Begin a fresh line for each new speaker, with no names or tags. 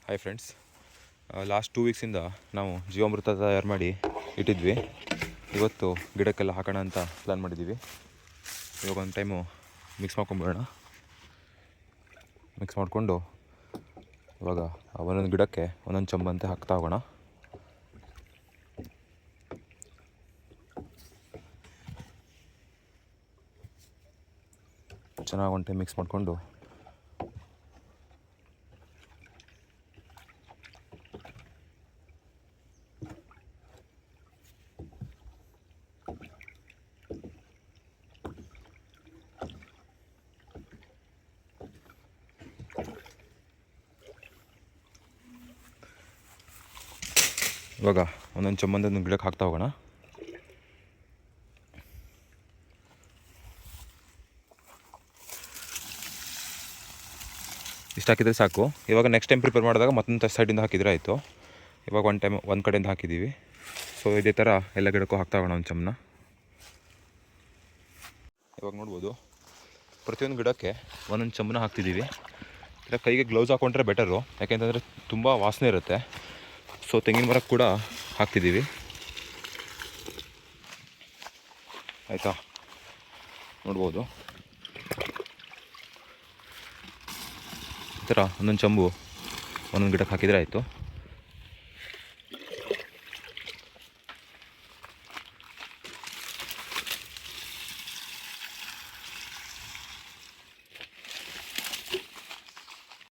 Hi friends, last 2 ವೀಕ್ಸಿಂದ ನಾವು ಜೀವಾಮೃತ ತಯಾರು ಮಾಡಿ ಇಟ್ಟಿದ್ವಿ. ಇವತ್ತು ಗಿಡಕ್ಕೆಲ್ಲ ಹಾಕೋಣ ಅಂತ ಪ್ಲ್ಯಾನ್ ಮಾಡಿದ್ದೀವಿ. ಇವಾಗ ಒಂದು ಟೈಮು ಮಿಕ್ಸ್ ಮಾಡ್ಕೊಂಬಿಡೋಣ. ಮಿಕ್ಸ್ ಮಾಡಿಕೊಂಡು ಇವಾಗ ಒಂದೊಂದು ಗಿಡಕ್ಕೆ ಒಂದೊಂದು ಚಂಬಂತೆ ಹಾಕ್ತಾ ಹೋಗೋಣ. ಚೆನ್ನಾಗಿ ಒಂದು ಟೈಮ್ ಮಿಕ್ಸ್ ಮಾಡಿಕೊಂಡು ಇವಾಗ ಒಂದೊಂದು ಚಮ್ಮಂದ ಒಂದು ಗಿಡಕ್ಕೆ ಹಾಕ್ತಾ ಹೋಗೋಣ. ಇಷ್ಟು ಹಾಕಿದರೆ ಸಾಕು. ಇವಾಗ ನೆಕ್ಸ್ಟ್ ಟೈಮ್ ಪ್ರಿಪೇರ್ ಮಾಡಿದಾಗ ಮತ್ತೊಂದು ಸೈಡಿಂದ ಹಾಕಿದರೆ ಆಯಿತು. ಇವಾಗ ಒಂದು ಕಡೆಯಿಂದ ಹಾಕಿದ್ದೀವಿ. ಸೊ ಇದೇ ಥರ ಎಲ್ಲ ಗಿಡಕ್ಕೂ ಹಾಕ್ತಾ ಹೋಗೋಣ ಒಂದು ಚಮ್ಮನ. ಇವಾಗ ನೋಡ್ಬೋದು, ಪ್ರತಿಯೊಂದು ಗಿಡಕ್ಕೆ ಒಂದೊಂದು ಚಮ್ಮನ ಹಾಕ್ತಿದ್ದೀವಿ. ಇಲ್ಲ ಕೈಗೆ ಗ್ಲೌಸ್ ಹಾಕ್ಕೊಂಡ್ರೆ ಬೆಟರು, ಯಾಕೆಂತಂದರೆ ತುಂಬ ವಾಸನೆ ಇರುತ್ತೆ. ಸೊ ತೆಂಗಿನ ಮರಕ್ಕೆ ಕೂಡ ಹಾಕ್ತಿದ್ದೀವಿ. ಆಯಿತಾ, ನೋಡ್ಬೋದು ಈ ಥರ ಒಂದೊಂದು ಚಂಬು ಒಂದೊಂದು ಗಿಡಕ್ಕೆ ಹಾಕಿದರೆ ಆಯಿತು.